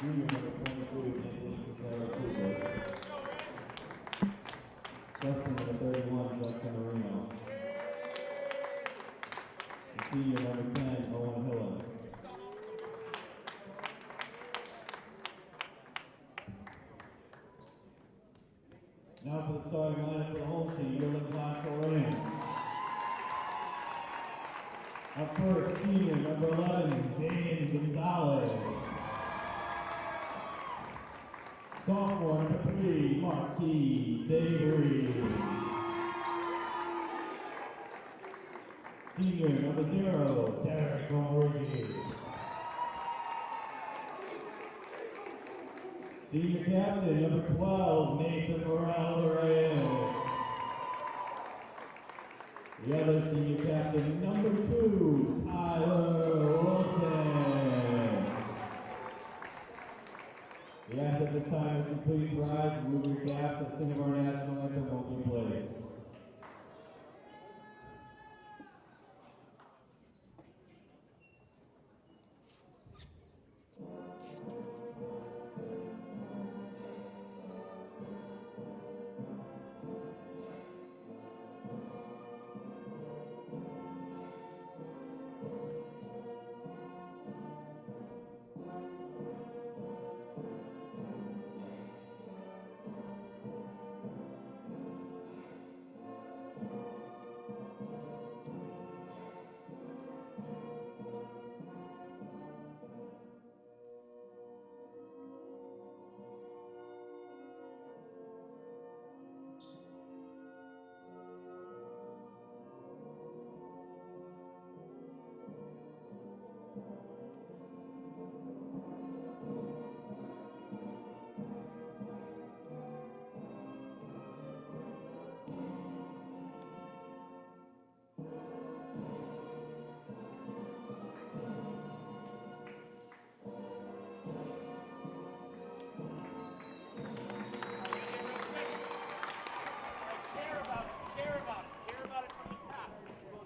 Junior number 23, Nathan Cooper. Freshman number 31, Justin Marino. And senior number 10, Owen Hillen. Now for the starting lineup for the home team, your Lynn Classical Lynn. Up first, senior number 11, James Gonzalez. Sophomore number 3, Marquis Davery. Senior number 0, Derek O'Reilly. Senior captain number 12, Nathan Morales. The other senior captain number 2, Tyler Wilson. The act at this time is complete. Rise and move your caps as sing of our national anthem will be played.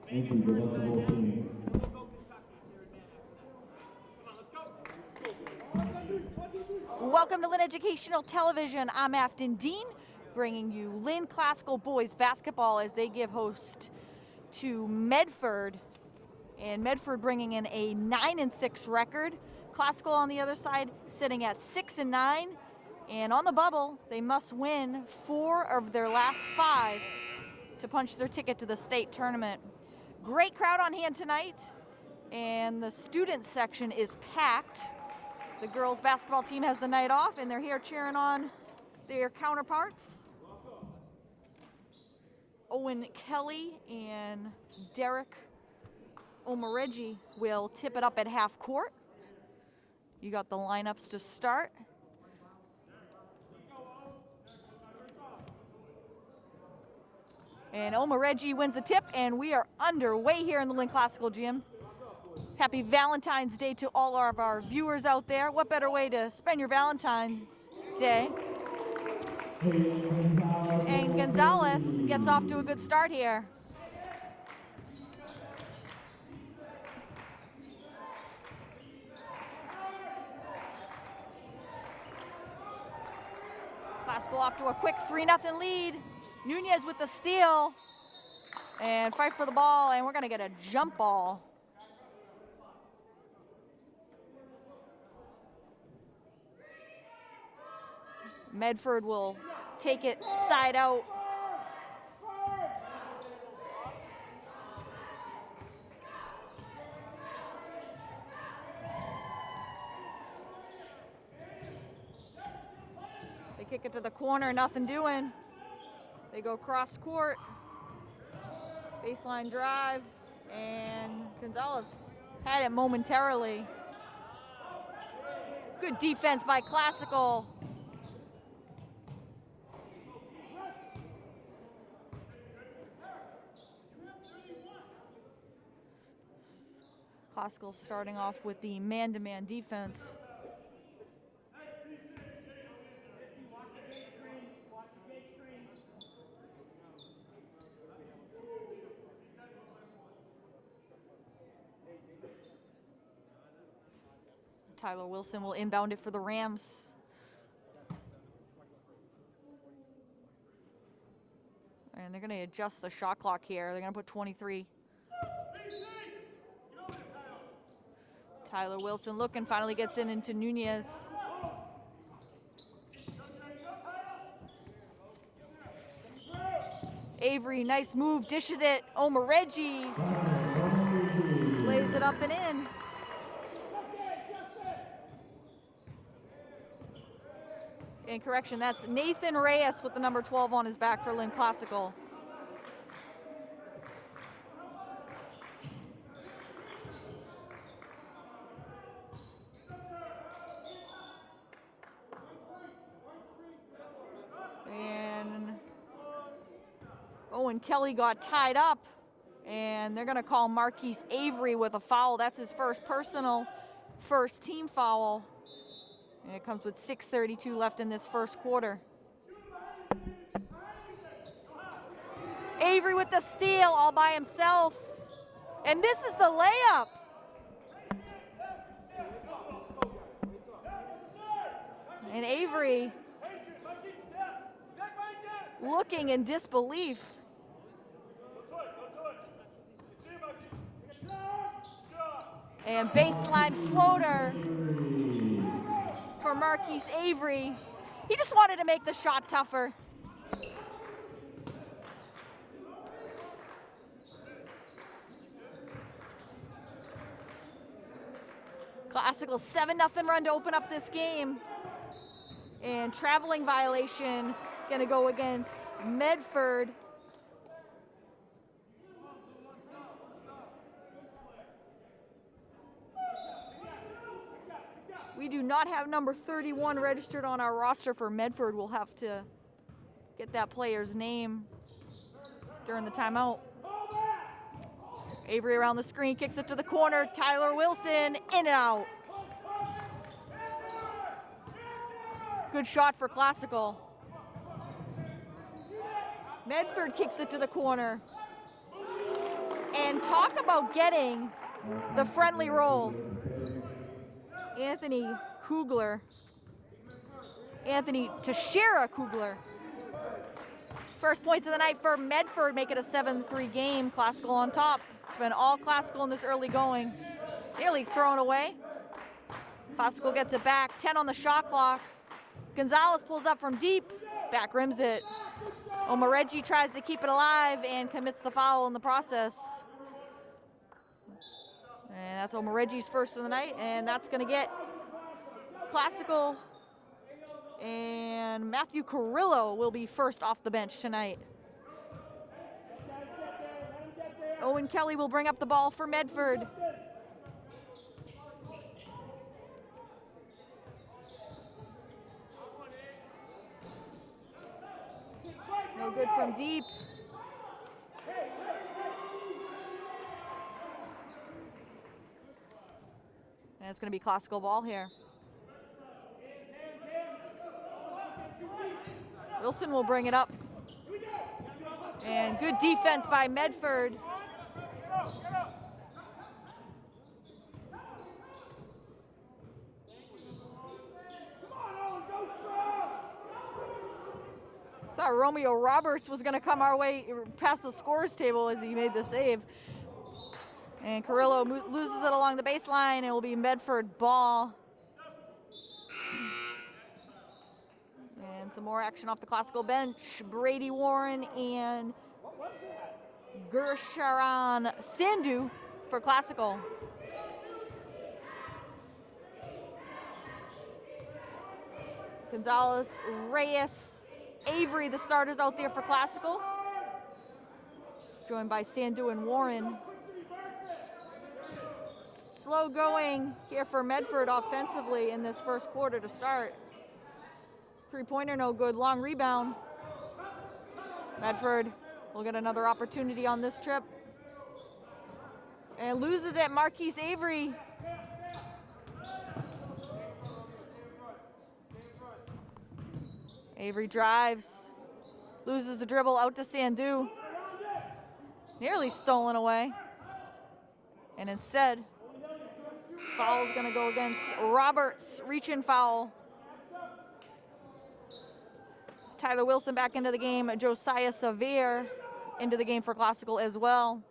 Thank you, good luck to both teams. Welcome to Lynn Educational Television. I'm Afton Dean, bringing you Lynn Classical Boys Basketball as they give host to Medford. And Medford bringing in a 9-6 record. Classical on the other side sitting at 6-9. And on the bubble, they must win 4 of their last 5 to punch their ticket to the state tournament. Great crowd on hand tonight, and the student section is packed. The girls basketball team has the night off, and they're here cheering on their counterparts. Owen Kelly and Derek Omareggi will tip it up at half court. You got the lineups to start. And Omareggi wins the tip, and we are underway here in the Lynn Classical Gym. Happy Valentine's Day to all of our viewers out there. What better way to spend your Valentine's Day? And Gonzalez gets off to a good start here. Classical off to a quick 3-0 lead. Nunez with the steal. And fight for the ball, and we're gonna get a jump ball. Medford will take it side out. They kick it to the corner, nothing doing. They go cross court, baseline drive, and Gonzalez had it momentarily. Good defense by Classical. Classical starting off with the man-to-man defense. Tyler Wilson will inbound it for the Rams. And they're going to adjust the shot clock here. They're going to put 23. Tyler Wilson looking, finally gets into Nunez. Avery, nice move, dishes it. Omareji lays it up and in. And correction, that's Nathan Reyes with the number 12 on his back for Lynn Classical. And Owen Kelly got tied up, and they're going to call Marquise Avery with a foul. That's his first personal, first team foul. And it comes with 6:32 left in this first quarter. Avery with the steal all by himself. And misses the layup. And Avery looking in disbelief. And baseline floater for Marquise Avery. He just wanted to make the shot tougher. Classical 7-0 run to open up this game. And traveling violation gonna go against Medford. We do not have number 31 registered on our roster for Medford. We'll have to get that player's name during the timeout. Avery around the screen, kicks it to the corner. Tyler Wilson, in and out. Good shot for Classical. Medford kicks it to the corner. And talk about getting the friendly roll. Anthony Teixeira Kugler. First points of the night for Medford, make it a 7-3 game. Classical on top. It's been all Classical in this early going. Nearly thrown away. Classical gets it back, 10 on the shot clock. Gonzalez pulls up from deep, back rims it. Omareji tries to keep it alive and commits the foul in the process. And that's Omareji's first of the night, and that's gonna get Classical. And Matthew Carrillo will be first off the bench tonight. Owen Kelly will bring up the ball for Medford. No good from deep. And it's going to be Classical ball here. Wilson will bring it up. And good defense by Medford. Thought Romeo Roberts was going to come our way past the scores table as he made the save. And Carrillo loses it along the baseline. It will be Medford ball. And some more action off the Classical bench. Brady Warren and Gersharon Sandhu for Classical. Gonzalez, Reyes, Avery, the starters out there for Classical. Joined by Sandhu and Warren. Slow going here for Medford offensively in this first quarter to start. Three-pointer, no good. Long rebound. Medford will get another opportunity on this trip. And loses it, Marquise Avery. Avery drives. Loses the dribble out to Sandhu. Nearly stolen away. And instead, Foul's going to go against Roberts. Reach-in foul. Tyler Wilson back into the game. Josiah Sevier into the game for Classical as well.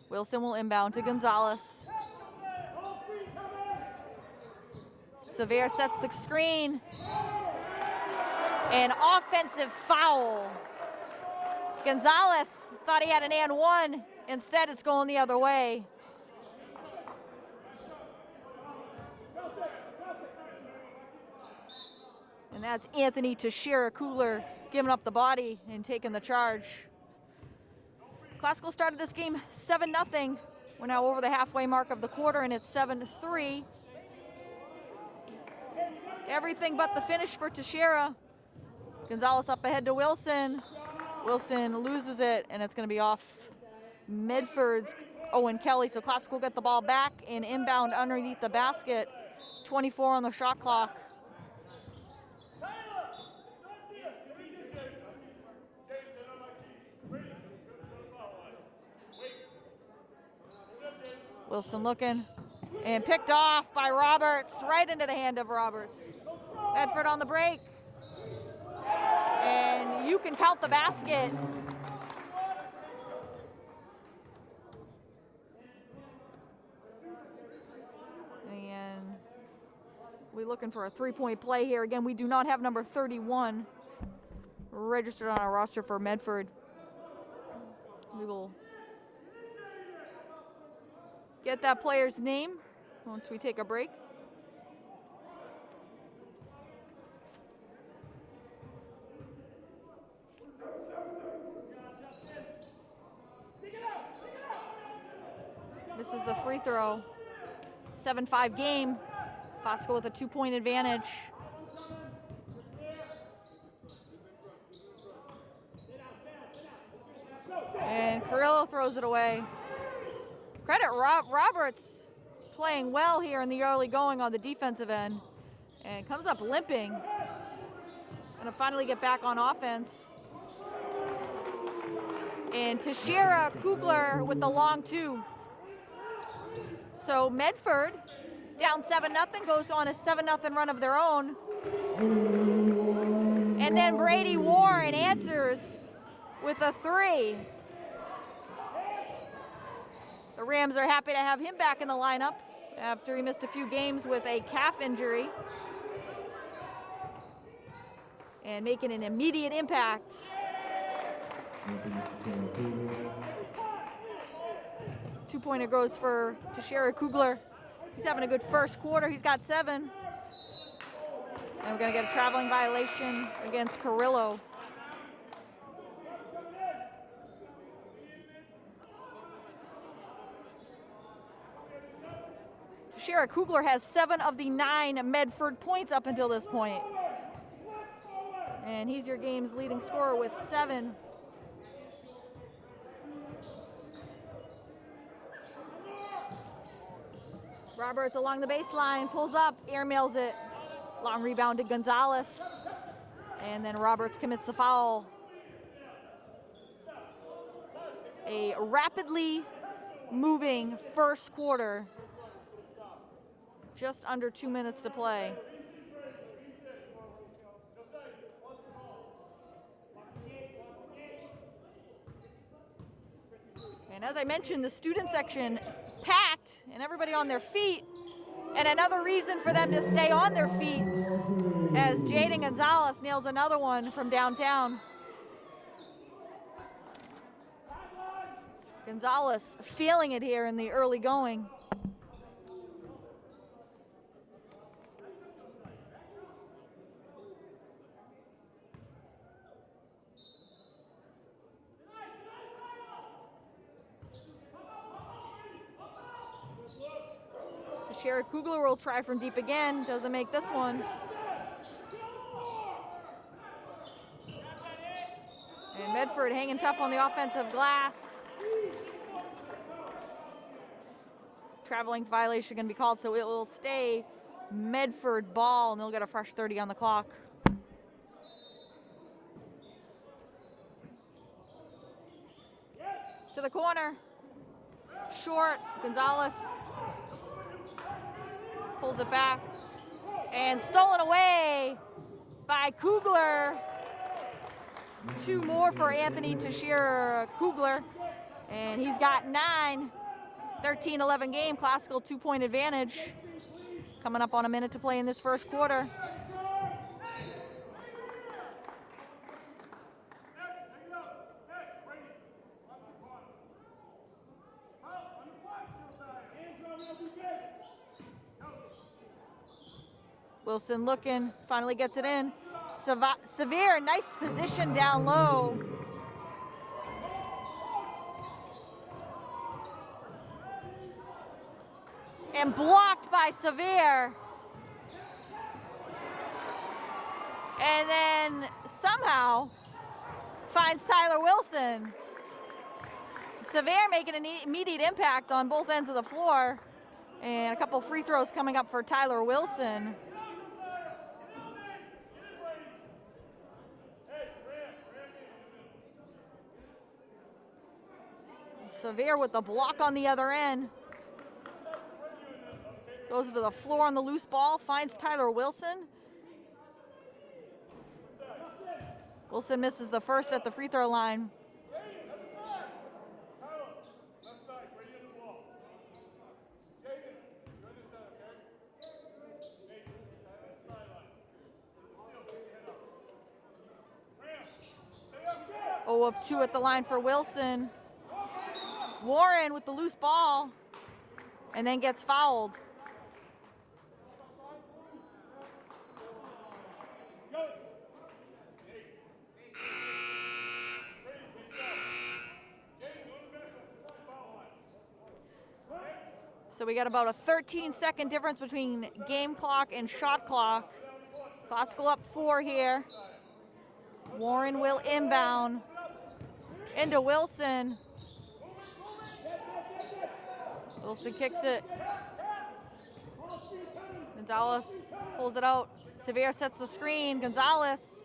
Wilson will inbound to Gonzalez. Sevier sets the screen. An offensive foul. Gonzalez thought he had an and one. Instead, it's going the other way. And that's Anthony Teixeira Kugler giving up the body and taking the charge. Classical started this game 7-0. We're now over the halfway mark of the quarter, and it's 7-3. Everything but the finish for Teixeira. Gonzalez up ahead to Wilson. Wilson loses it, and it's going to be off Medford's Owen Kelly. So Classical get the ball back and inbound underneath the basket. 24 on the shot clock. Wilson looking, and picked off by Roberts, right into the hand of Roberts. Medford on the break, and you can count the basket. And we're looking for a three-point play here. Again, we do not have number 31 registered on our roster for Medford. We will get that player's name once we take a break. Misses the free throw. 7-5 game. Classical with a 2-point advantage. And Carrillo throws it away. Credit Roberts playing well here in the early going on the defensive end. And comes up limping. Gonna finally get back on offense. And Teixeira Kugler with the long two. So Medford down 7-0 goes on a 7-0 run of their own. And then Brady Warren answers with a three. The Rams are happy to have him back in the lineup after he missed a few games with a calf injury. And making an immediate impact. Two-pointer goes for Teixeira Kugler. He's having a good first quarter. He's got 7. And we're going to get a traveling violation against Carrillo. Teixeira Kugler has 7 of the 9 Medford points up until this point. And he's your game's leading scorer with 7. Roberts along the baseline, pulls up, airmails it. Long rebound to Gonzalez. And then Roberts commits the foul. A rapidly moving first quarter. Just under 2 minutes to play. And as I mentioned, the student section packed and everybody on their feet. And another reason for them to stay on their feet as Jaden Gonzalez nails another one from downtown. Gonzalez feeling it here in the early going. Teixeira Kugler will try from deep again, doesn't make this one. And Medford hanging tough on the offensive glass. Traveling violation going to be called, so it will stay Medford ball, and they'll get a fresh 30 on the clock. To the corner. Short. Gonzalez pulls it back. And stolen away by Kugler. 2 more for Anthony Teixeira Kugler. And he's got 9. 13-11 game. Classical 2-point advantage. Coming up on a minute to play in this first quarter. Wilson looking, finally gets it in. Severe, nice position down low. And blocked by Severe. And then somehow finds Tyler Wilson. Severe making an immediate impact on both ends of the floor. And a couple free throws coming up for Tyler Wilson. Severe with the block on the other end. Goes to the floor on the loose ball, finds Tyler Wilson. Wilson misses the first at the free throw line. Oh of 2 at the line for Wilson. Warren with the loose ball and then gets fouled. So we got about a 13-second difference between game clock and shot clock. Classical up 4 here. Warren will inbound into Wilson. Wilson kicks it. Gonzalez pulls it out. Severe sets the screen. Gonzalez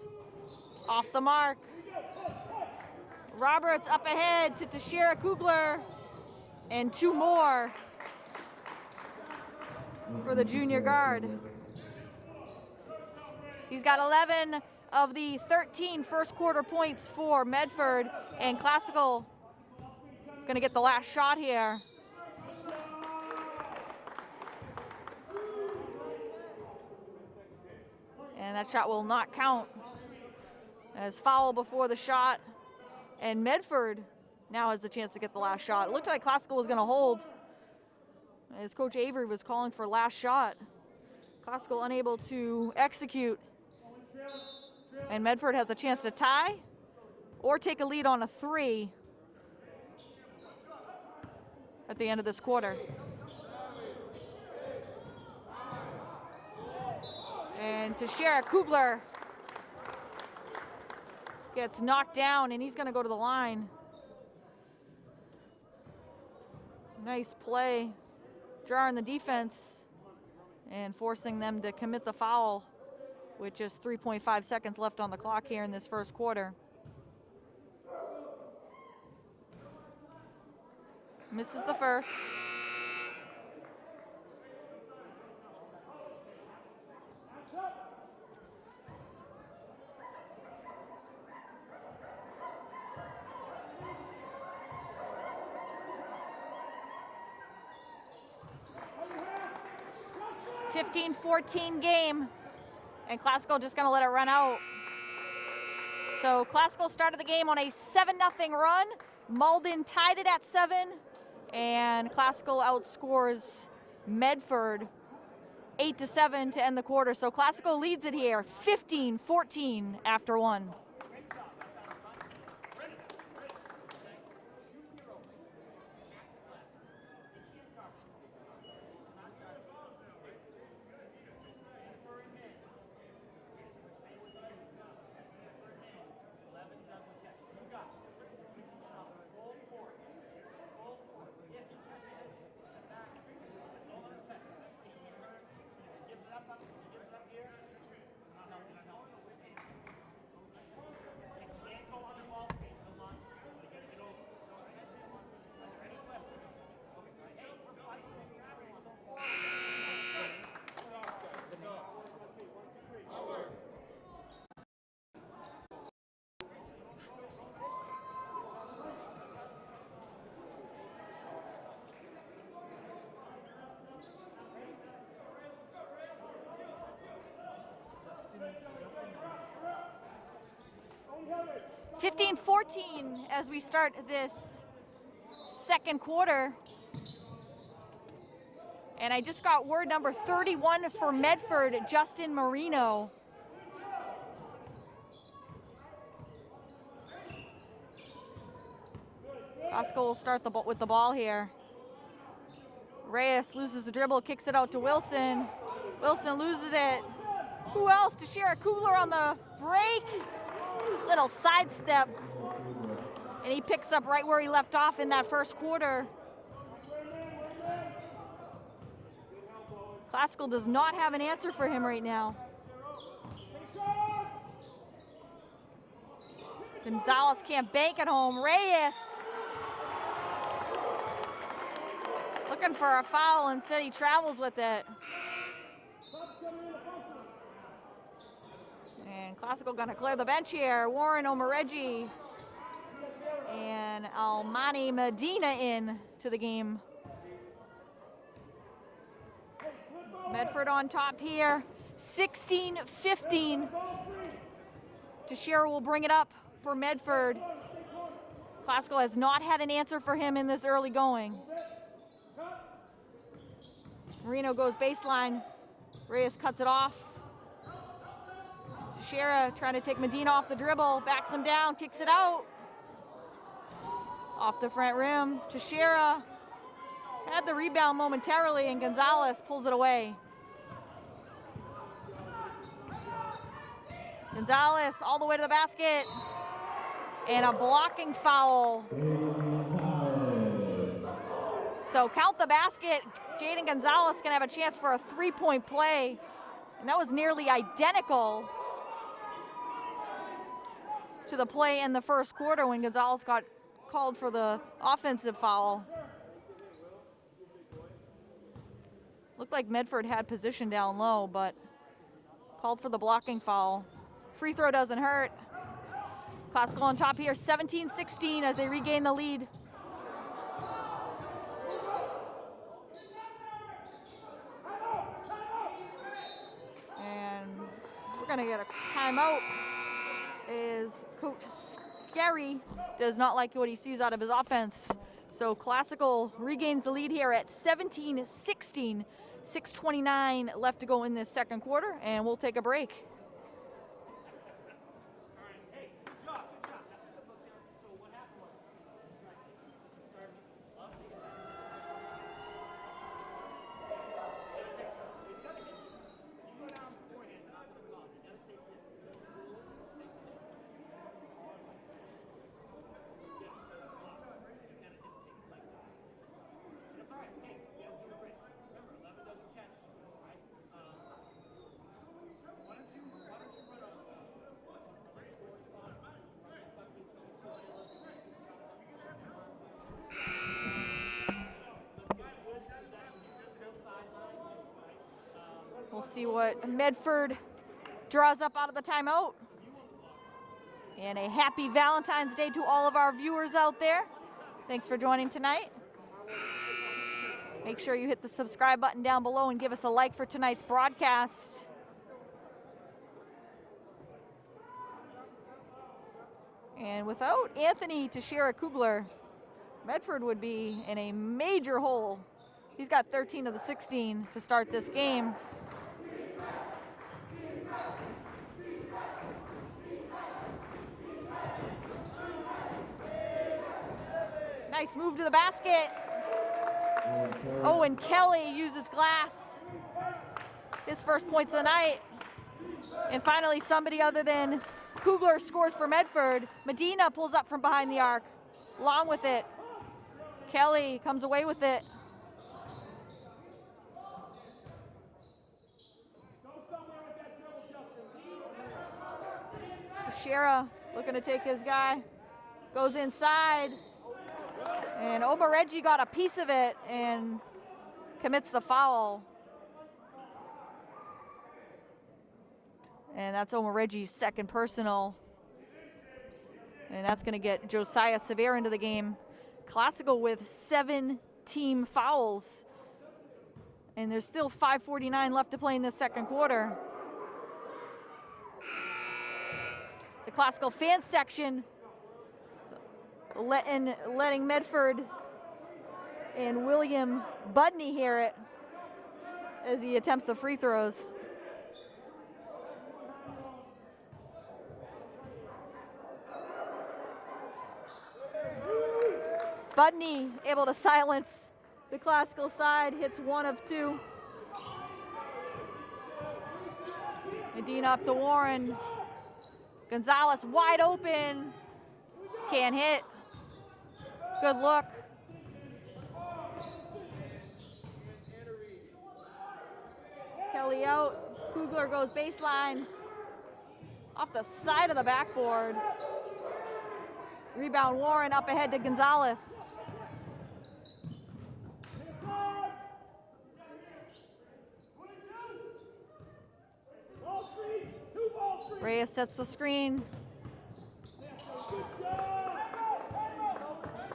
off the mark. Roberts up ahead to Teixeira Kugler. And 2 more for the junior guard. He's got 11 of the 13 first quarter points for Medford, and Classical gonna get the last shot here. And that shot will not count as foul before the shot. And Medford now has the chance to get the last shot. It looked like Classical was gonna hold as Coach Avery was calling for last shot. Classical unable to execute. And Medford has a chance to tie or take a lead on a 3 at the end of this quarter. And Teixeira Kugler gets knocked down and he's gonna go to the line. Nice play, jarring the defense and forcing them to commit the foul with just 3.5 seconds left on the clock here in this first quarter. Misses the first. .14 game, and Classical just gonna let it run out. So Classical started the game on a 7-0 run. Malden tied it at 7, and Classical outscores Medford 8-7 to end the quarter. So Classical leads it here, 15-14 after 1. 15-14 as we start this second quarter. And I just got word number 31 for Medford, Justin Marino. Classical will start with the ball here. Reyes loses the dribble, kicks it out to Wilson. Wilson loses it. Who else? Tashira Kugler on the break. Little sidestep. And he picks up right where he left off in that first quarter. Classical does not have an answer for him right now. Gonzalez can't bank at home. Reyes looking for a foul, instead he travels with it. And Classical gonna clear the bench here. Warren Omareji and Almani Medina in to the game. Medford on top here, 16-15. Tashira will bring it up for Medford. Classical has not had an answer for him in this early going. Marino goes baseline. Reyes cuts it off. Tashira trying to take Medina off the dribble, backs him down, kicks it out. Off the front rim. Tashira had the rebound momentarily, and Gonzalez pulls it away. Gonzalez all the way to the basket. And a blocking foul. So count the basket. Jaden Gonzalez can have a chance for a three-point play. And that was nearly identical to the play in the first quarter when Gonzalez got called for the offensive foul. Looked like Medford had position down low, but called for the blocking foul. Free throw doesn't hurt. Classical on top here, 17-16 as they regain the lead. And we're gonna get a timeout as Coach Scary does not like what he sees out of his offense. So Classical regains the lead here at 17-16. 6:29 left to go in this second quarter, and we'll take a break. We'll see what Medford draws up out of the timeout. And a happy Valentine's Day to all of our viewers out there. Thanks for joining tonight. Make sure you hit the subscribe button down below and give us a like for tonight's broadcast. And without Anthony Tashira Kugler, Medford would be in a major hole. He's got 13 of the 16 to start this game. Nice move to the basket. Owen Kelly uses glass. His first points of the night. And finally, somebody other than Kugler scores for Medford. Medina pulls up from behind the arc. Long with it. Kelly comes away with it. Shera looking to take his guy. Goes inside. And Omareji got a piece of it and commits the foul. And that's Omareji's second personal. And that's going to get Josiah Severe into the game. Classical with 7 team fouls. And there's still 5:49 left to play in this second quarter. The Classical fan section letting Medford and William Budney hear it as he attempts the free throws. Budney able to silence the Classical side, hits 1 of 2. Medina up to Warren. Gonzalez wide open. Can't hit. Good look. Kelly out. Kugler goes baseline. Off the side of the backboard. Rebound Warren up ahead to Gonzalez. Reyes sets the screen.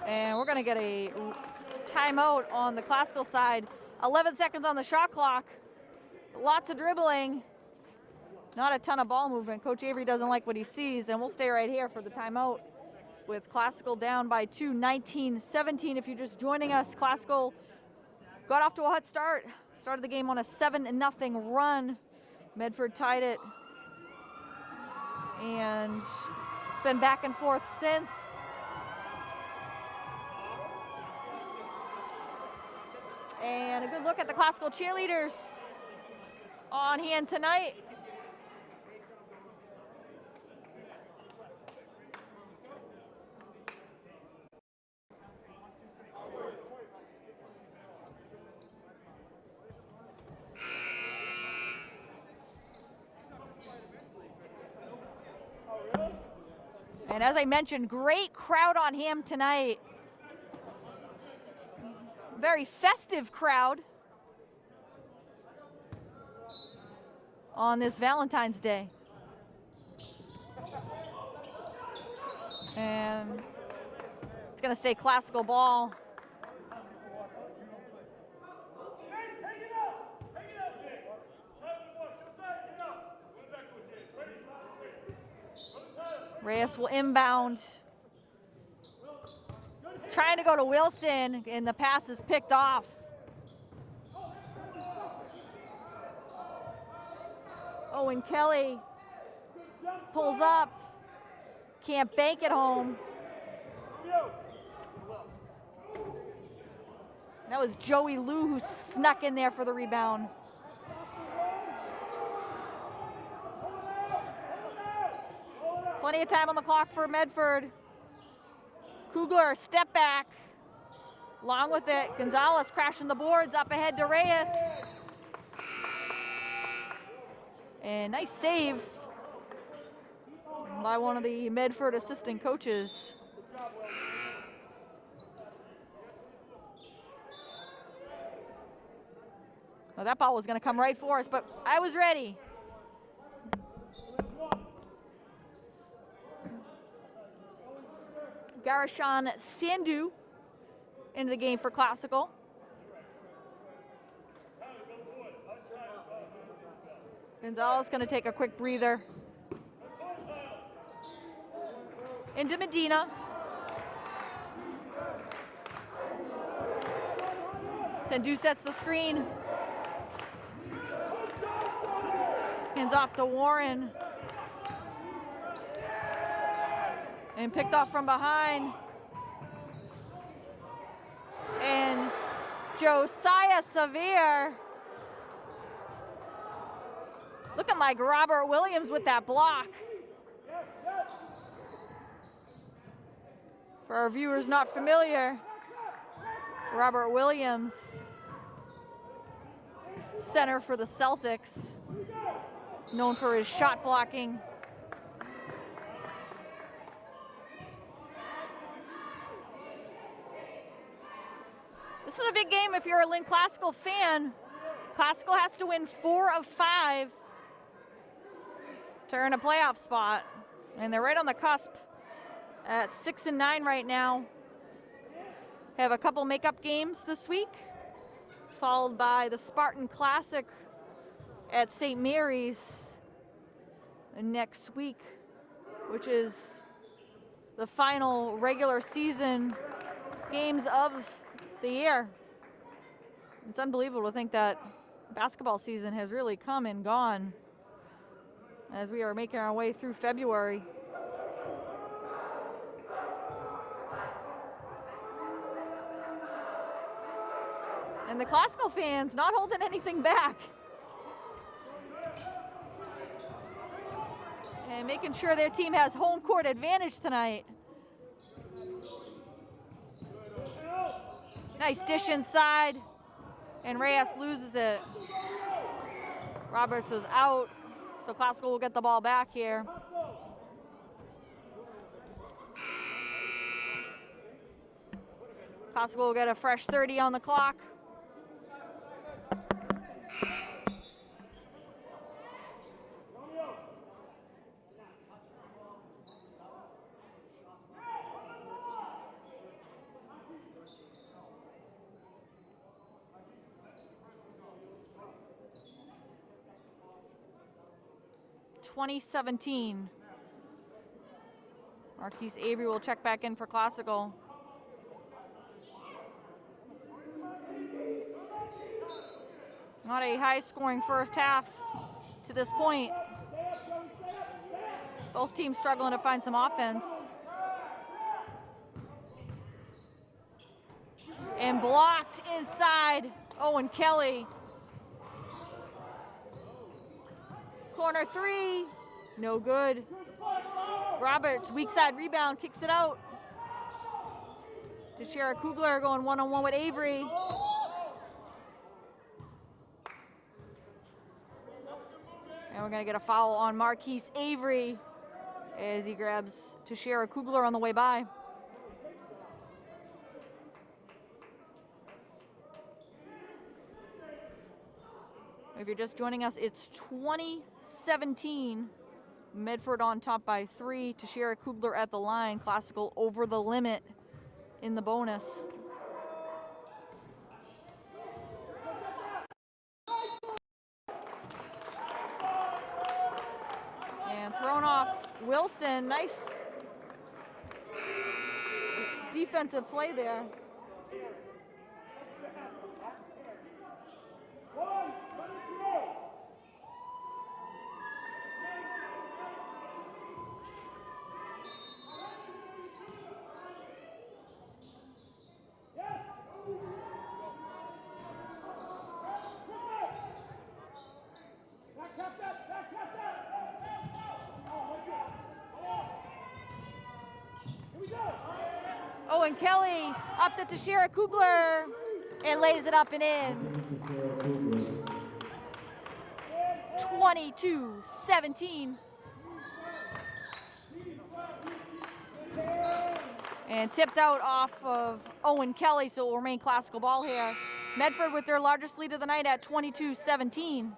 And we're going to get a timeout on the Classical side. 11 seconds on the shot clock. Lots of dribbling. Not a ton of ball movement. Coach Avery doesn't like what he sees, and we'll stay right here for the timeout with Classical down by 2, 19-17. If you're just joining us, Classical got off to a hot start. Started the game on a 7-0 run. Medford tied it. And it's been back and forth since. And a good look at the Classical cheerleaders on hand tonight. And as I mentioned, great crowd on hand tonight. Very festive crowd on this Valentine's Day. And it's going to stay Classical ball. Reyes will inbound. Trying to go to Wilson, and the pass is picked off. Owen Kelly pulls up. Can't bank it home. That was Joey Liu who snuck in there for the rebound. Plenty of time on the clock for Medford. Kugler, step back. Along with it, Gonzalez crashing the boards up ahead to Reyes. And nice save by one of the Medford assistant coaches. Well, that ball was going to come right for us, but I was ready. Garishan Sandhu into the game for Classical. Gonzalez going to take a quick breather. Into Medina. Sandhu sets the screen. Hands off to Warren. And picked off from behind. And Josiah Severe. Looking like Robert Williams with that block. For our viewers not familiar, Robert Williams, center for the Celtics, known for his shot blocking. This is a big game if you're a Lynn Classical fan. Classical has to win 4 of 5 to earn a playoff spot. And they're right on the cusp at 6-9 right now. Have a couple makeup games this week, followed by the Spartan Classic at St. Mary's next week, which is the final regular season games of the year. It's unbelievable to think that basketball season has really come and gone as we are making our way through February. And the Classical fans not holding anything back. And making sure their team has home court advantage tonight. Nice dish inside, and Reyes loses it. Roberts was out, so Classical will get the ball back here. Classical will get a fresh 30 on the clock. (2017). Marquise Avery will check back in for Classical. Not a high-scoring first half to this point. Both teams struggling to find some offense. And blocked inside, Owen Kelly. Corner three, no good. Roberts, weak side rebound, kicks it out. Tashira Kugler going one-on-one with Avery. And we're gonna get a foul on Marquise Avery as he grabs Tashira Kugler on the way by. If you're just joining us, it's 2017. Medford on top by 3. Tashira Kugler at the line. Classical over the limit in the bonus. And thrown off Wilson. Nice defensive play there. Owen Kelly up to Tashira Kugler and lays it up and in. 22-17. And tipped out off of Owen Kelly, so it will remain Classical ball here. Medford with their largest lead of the night at 22-17.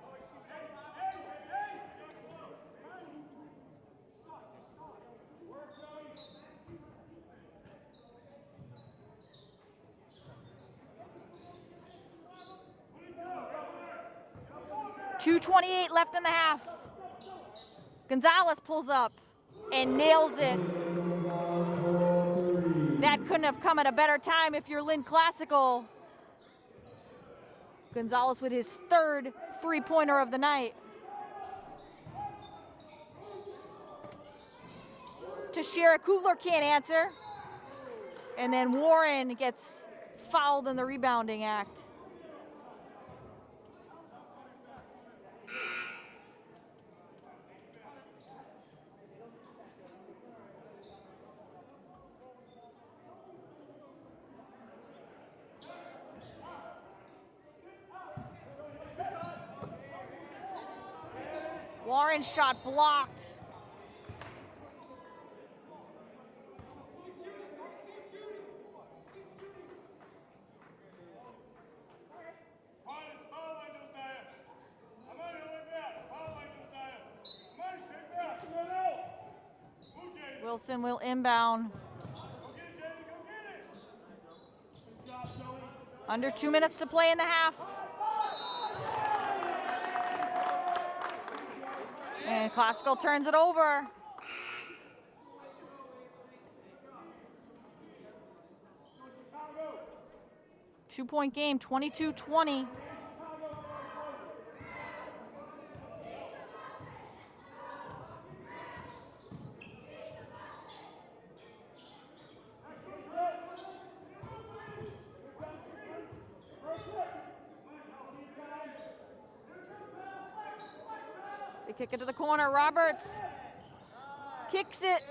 .228 left in the half. Gonzalez pulls up and nails it. That couldn't have come at a better time if you're Lynn Classical. Gonzalez with his third three-pointer of the night. Tashira Kugler can't answer. And then Warren gets fouled in the rebounding act. Warren's shot blocked. Wilson will inbound. Under 2 minutes to play in the half. And Classical turns it over. 2-point game, 22-20. They kick it to the corner. Roberts kicks it.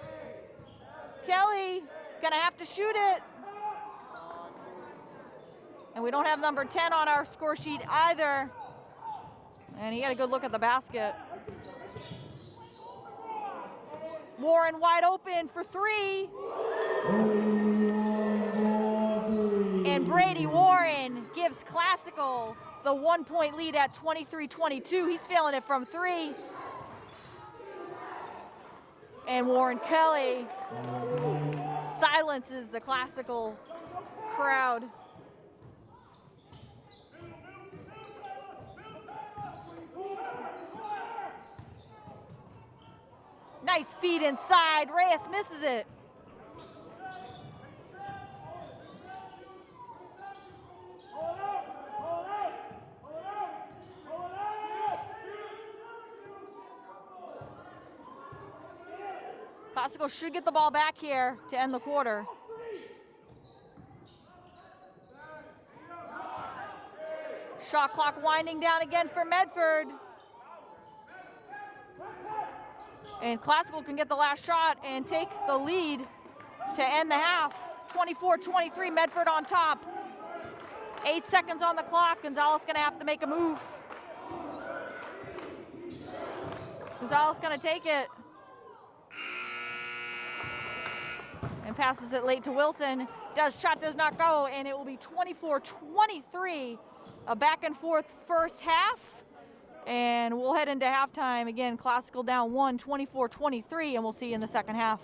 Kelly gonna have to shoot it. And we don't have number 10 on our score sheet either. And he had a good look at the basket. Warren wide open for three. And Brady Warren gives Classical the 1-point lead at 23-22. He's feeling it from three. And Warren Kelly silences the Classical crowd. Nice feed inside. Reyes misses it. Classical should get the ball back here to end the quarter. Shot clock winding down again for Medford. And Classical can get the last shot and take the lead to end the half. 24-23, Medford on top. 8 seconds on the clock. Gonzalez gonna have to make a move. Gonzalez gonna take it. And passes it late to Wilson. Shot does not go, and it will be 24-23. A back and forth first half. And we'll head into halftime. Again, Classical down 1, 24-23, and we'll see you in the second half.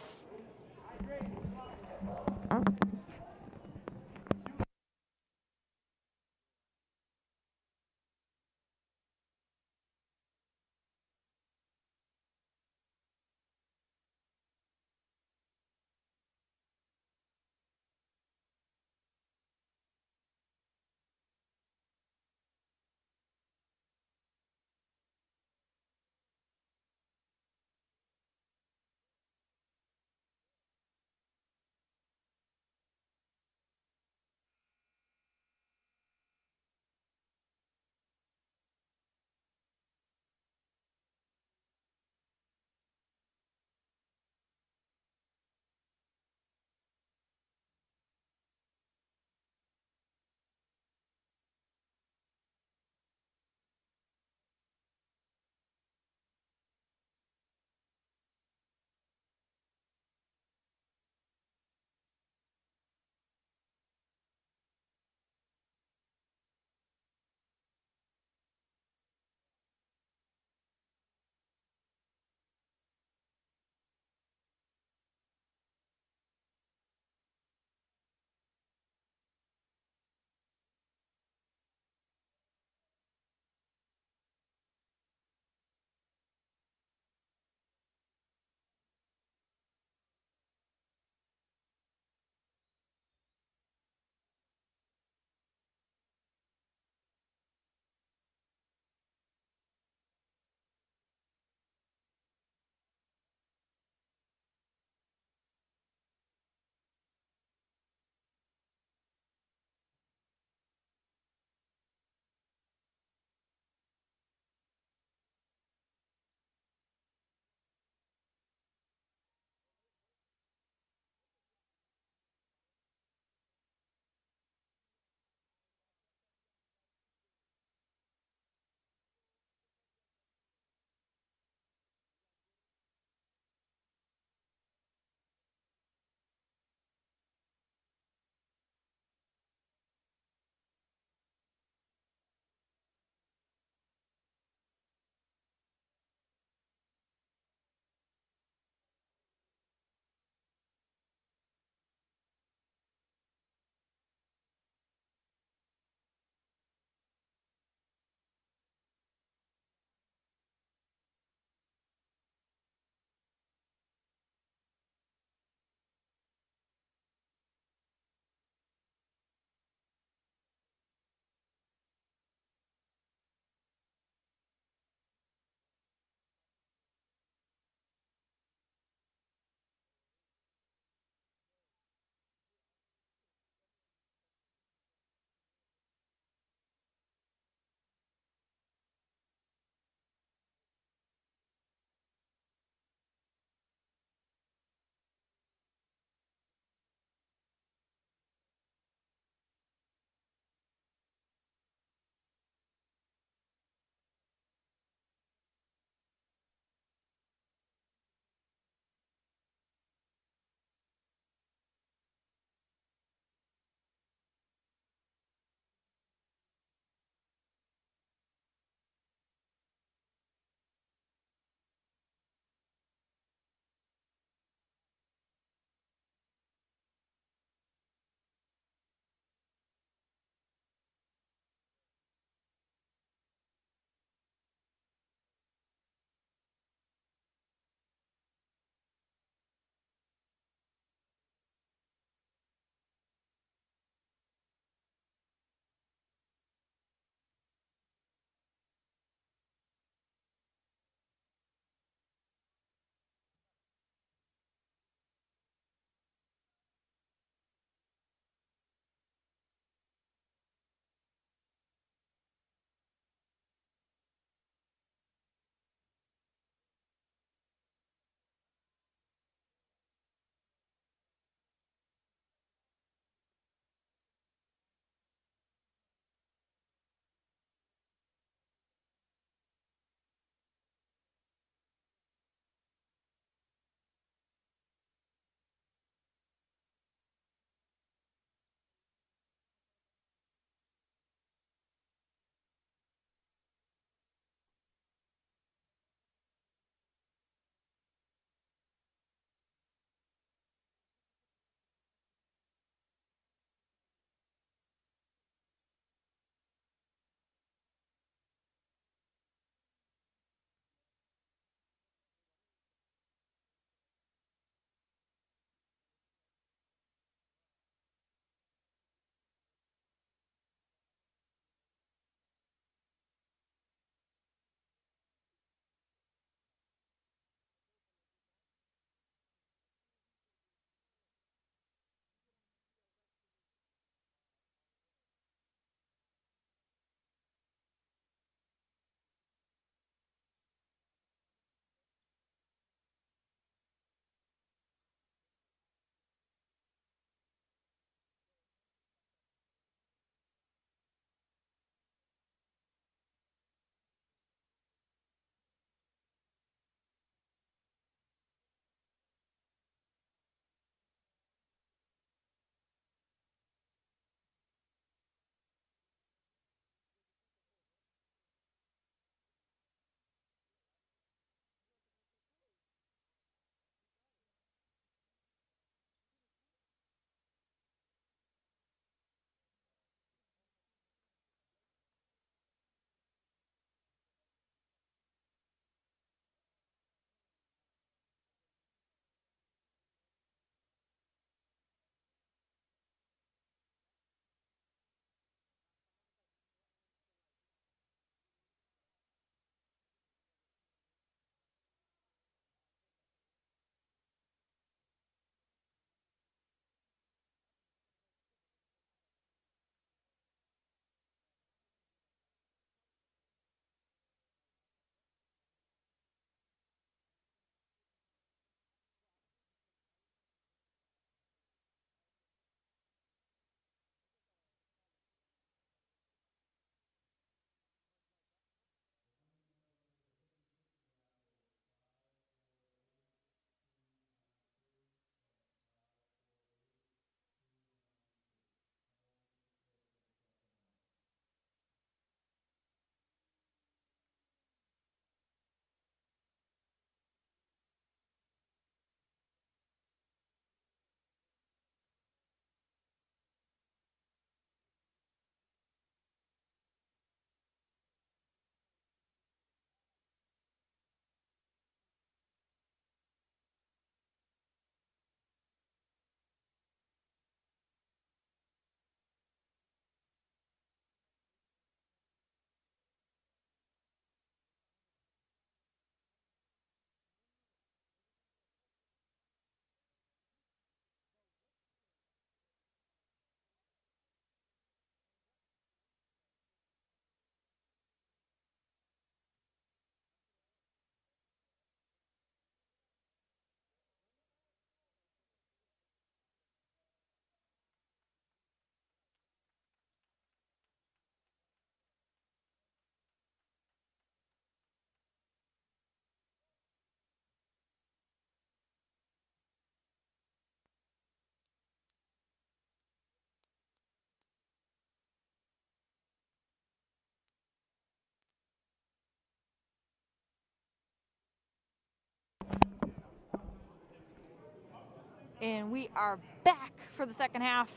And we are back for the second half.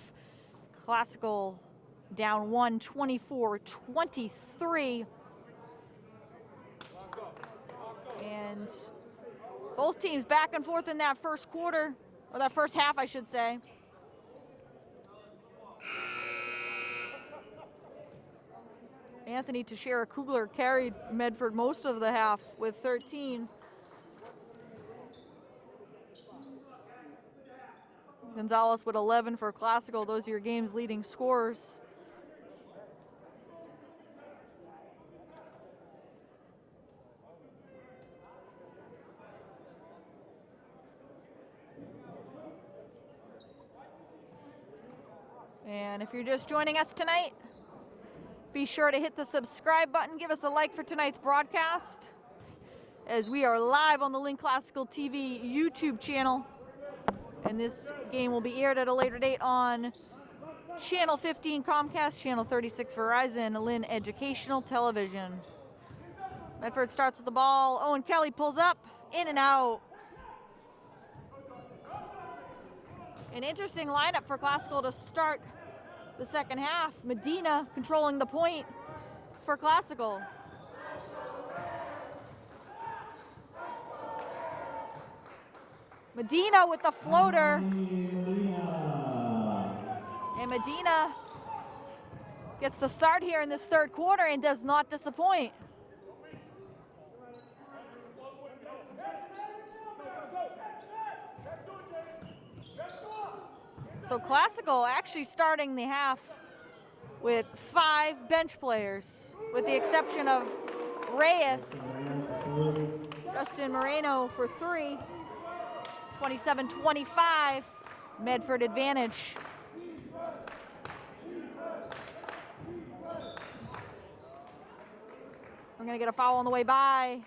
Classical down 1, 24-23. And both teams back and forth in that first quarter, or that first half, I should say. Anthony Teixeira Kugler carried Medford most of the half with 13. Gonzalez with 11 for Classical. Those are your game's leading scorers. And if you're just joining us tonight, be sure to hit the subscribe button. Give us a like for tonight's broadcast, as we are live on the Lynn Classical TV YouTube channel. And this game will be aired at a later date on Channel 15 Comcast, Channel 36 Verizon, Lynn Educational Television. Medford starts with the ball. Owen Kelly pulls up, in and out. An interesting lineup for Classical to start the second half. Medina controlling the point for Classical. Medina with the floater. And Medina gets the start here in this third quarter and does not disappoint. So Classical actually starting the half with 5 bench players, with the exception of Reyes. Justin Moreno for 3. 27-25, Medford advantage. We're gonna get a foul on the way by,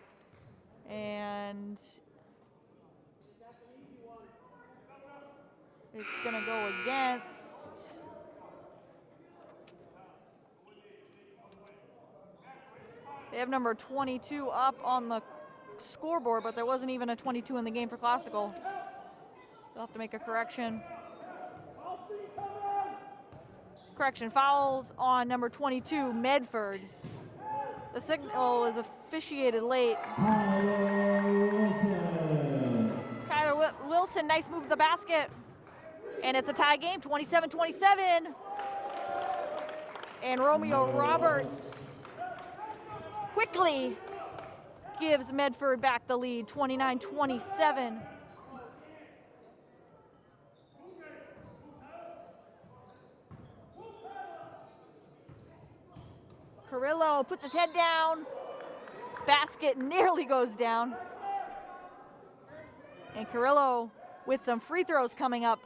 and it's gonna go against they have number 22 up on the scoreboard, but there wasn't even a 22 in the game for Classical. They'll have to make a correction. Correction, fouls on number 22, Medford. The signal is officiated late. Kyler Wilson, nice move to the basket. And it's a tie game, 27-27. And Romeo Roberts quickly gives Medford back the lead, 29-27. Carrillo puts his head down. Basket nearly goes down. And Carrillo with some free throws coming up.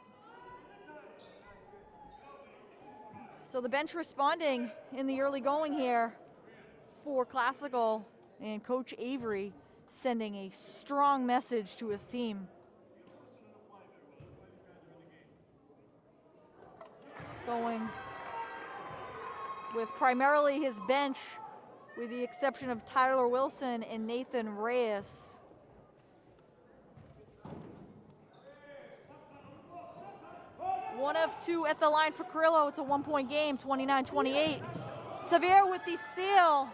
So the bench responding in the early going here for Classical, and Coach Avery sending a strong message to his team. Going with primarily his bench, with the exception of Tyler Wilson and Nathan Reyes. One of 2 at the line for Carrillo. It's a 1-point game, 29-28. Sevier with the steal.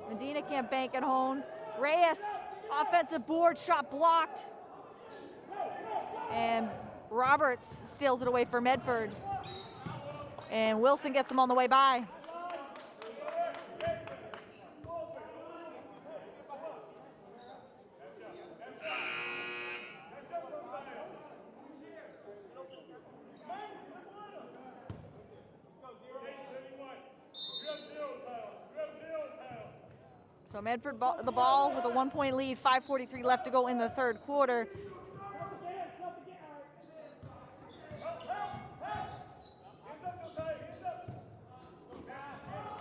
Medina can't bank at home. Reyes, offensive board, shot blocked. And Roberts steals it away for Medford. And Wilson gets him on the way by. So Medford the ball with a 1-point lead, 5:43 left to go in the third quarter.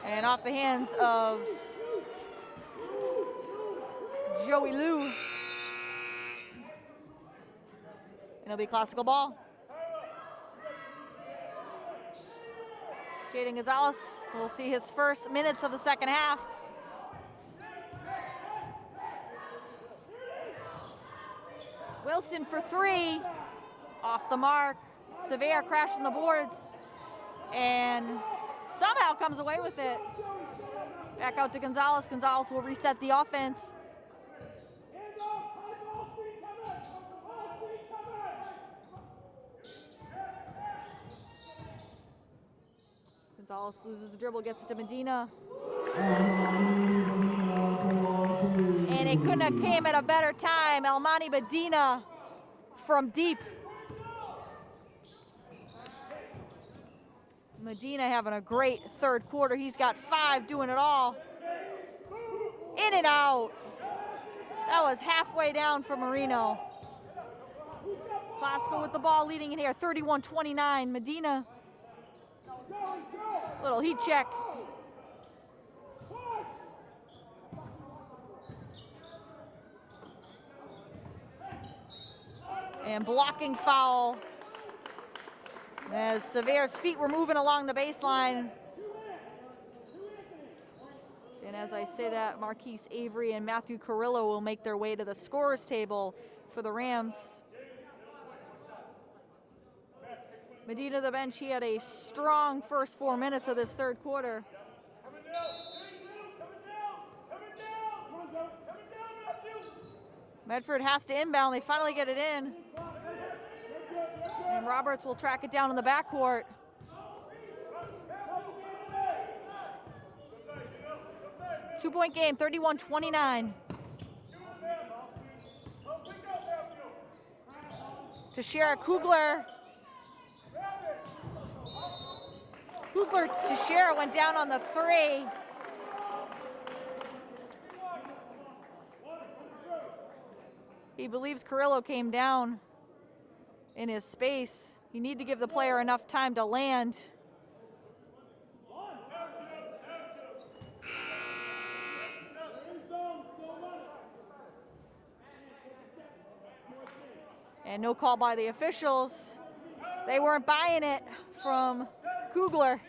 And off the hands of Joey Lou. And it'll be Classical ball. Jaden Gonzalez will see his first minutes of the second half. Wilson for three, off the mark. Severe crashing the boards and somehow comes away with it. Back out to Gonzalez. Gonzalez will reset the offense. Gonzalez loses the dribble, gets it to Medina. And it couldn't have came at a better time. Elmani Medina from deep. Medina having a great third quarter. He's got 5, doing it all. In and out. That was halfway down for Marino. Classical with the ball leading it here, 31-29. Medina. Little heat check. And blocking foul. As Severe's feet were moving along the baseline. And as I say that, Marquise Avery and Matthew Carrillo will make their way to the scorer's table for the Rams. Medina the bench, he had a strong first 4 minutes of this third quarter. Medford has to inbound, they finally get it in. And Roberts will track it down in the backcourt. Two-point game, 31-29. Teixeira Kugler. Kugler Teixeira went down on the three. He believes Carrillo came down in his space. You need to give the player enough time to land. And no call by the officials. They weren't buying it from Kugler.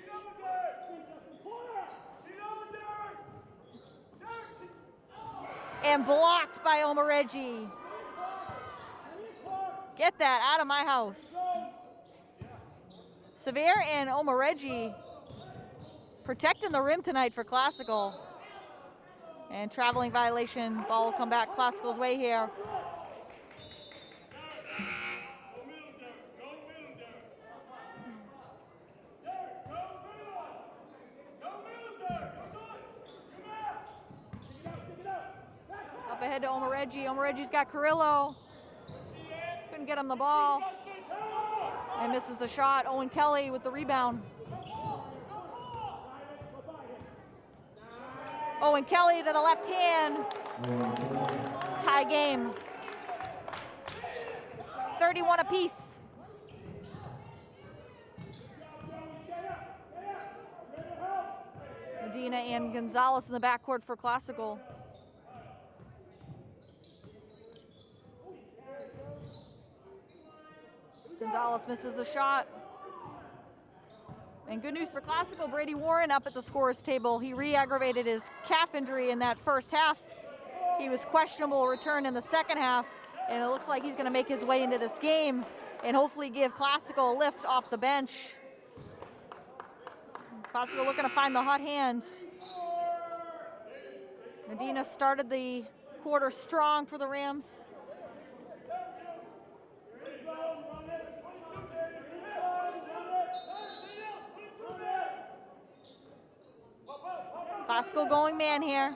And blocked by Omoreggi. Get that out of my house. Severe and Omoreggi protecting the rim tonight for Classical. And traveling violation, ball will come back Classical's way here. Up ahead to Omoreggi. Omoreggi's got Carrillo. Couldn't get him the ball. And misses the shot. Owen Kelly with the rebound. Owen Kelly to the left hand. Tie game. 31 apiece. Medina and Gonzalez in the backcourt for Classical. Gonzalez misses the shot. And good news for Classical, Brady Warren up at the scorer's table. He re-aggravated his calf injury in that first half. He was questionable return in the second half, and it looks like he's going to make his way into this game and hopefully give Classical a lift off the bench. Classical looking to find the hot hand. Medina started the quarter strong for the Rams. Classical going man here.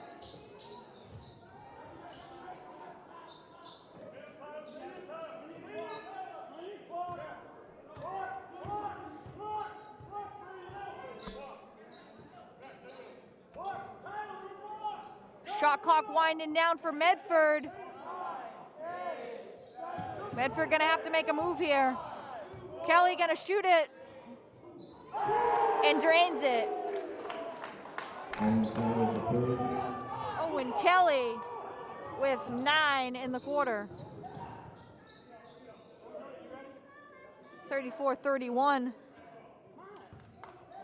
Shot clock winding down for Medford. Medford gonna have to make a move here. Kelly gonna shoot it and drains it. Owen Kelly with 9 in the quarter. 34-31.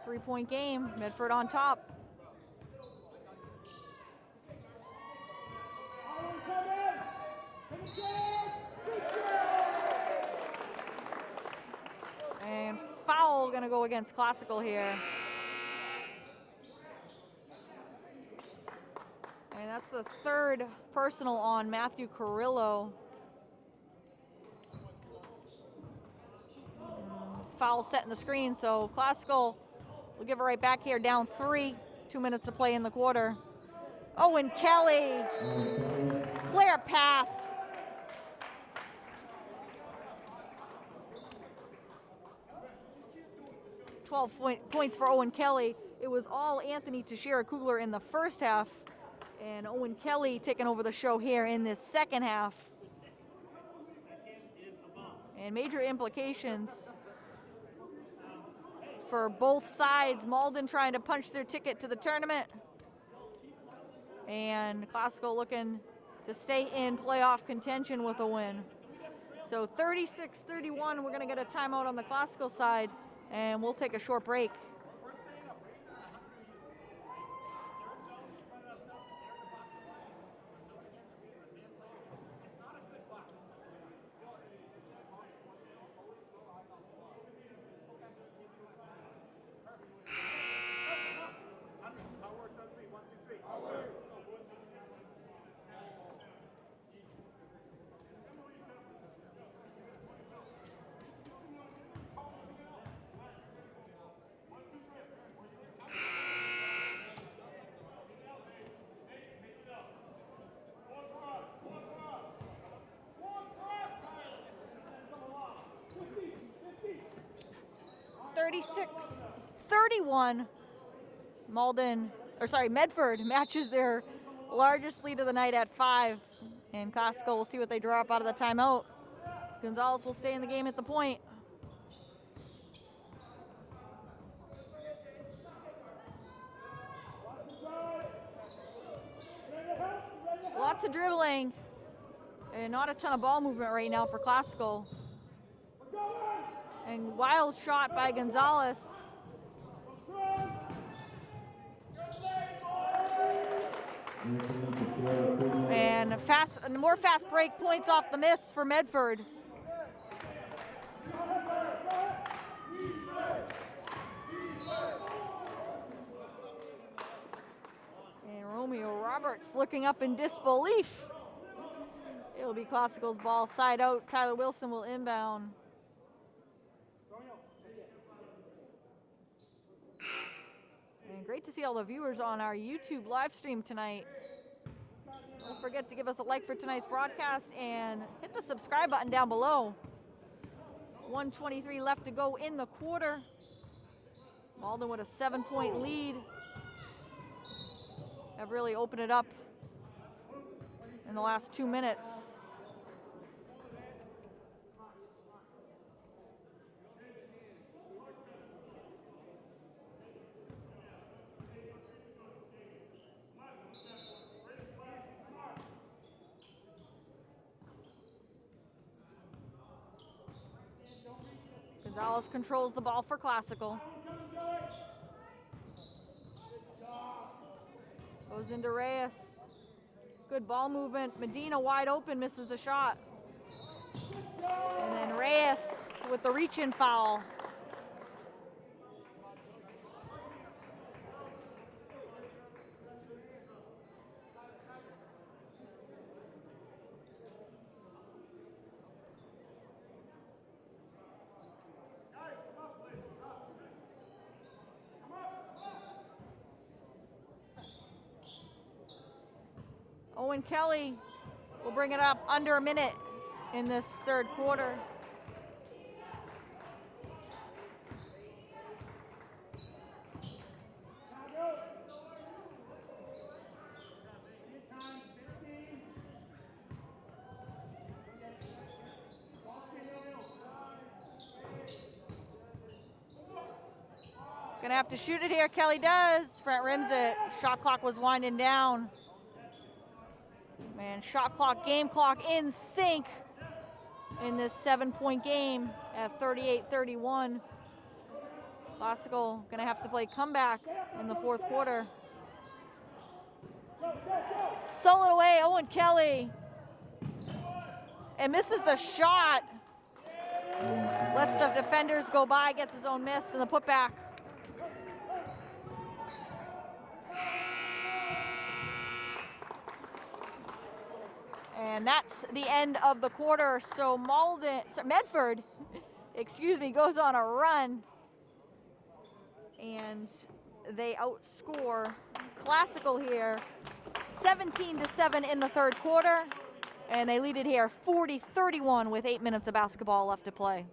3-point game. Medford on top. And foul gonna go against Classical here. And that's the third personal on Matthew Carrillo. Foul set in the screen, so Classical will give it right back here, down 3. 2 minutes to play in the quarter. Owen Kelly, flare path. Points for Owen Kelly. It was all Anthony Teixeira Kugler in the first half, and Owen Kelly taking over the show here in this second half. And major implications for both sides. Malden trying to punch their ticket to the tournament, and Classical looking to stay in playoff contention with a win. So 36-31, we're gonna get a timeout on the Classical side, and we'll take a short break. Medford matches their largest lead of the night at 5, and Classical will see what they draw up out of the timeout. Gonzalez will stay in the game at the point. Lots of dribbling and not a ton of ball movement right now for Classical. And wild shot by Gonzalez. And more fast break points off the miss for Medford. And Romeo Roberts looking up in disbelief. It'll be Classical's ball side out. Tyler Wilson will inbound. And great to see all the viewers on our YouTube live stream tonight. Don't forget to give us a like for tonight's broadcast and hit the subscribe button down below. 1:23 left to go in the quarter. Malden with a 7-point lead. Have really opened it up in the last 2 minutes. Gonzalez controls the ball for Classical. Goes into Reyes. Good ball movement. Medina wide open, misses the shot. And then Reyes with the reach-in foul. Owen Kelly will bring it up under a minute in this third quarter. Gonna have to shoot it here. Kelly does. Front rims it. Shot clock was winding down. Man, shot clock, game clock in sync in this 7-point game at 38-31. Classical gonna have to play comeback in the fourth quarter. Stolen away, Owen Kelly. And misses the shot. Lets the defenders go by, gets his own miss in the putback. And that's the end of the quarter. So Medford, excuse me, goes on a run. And they outscore Classical here 17-7 in the third quarter. And they lead it here 40-31 with 8 minutes of basketball left to play.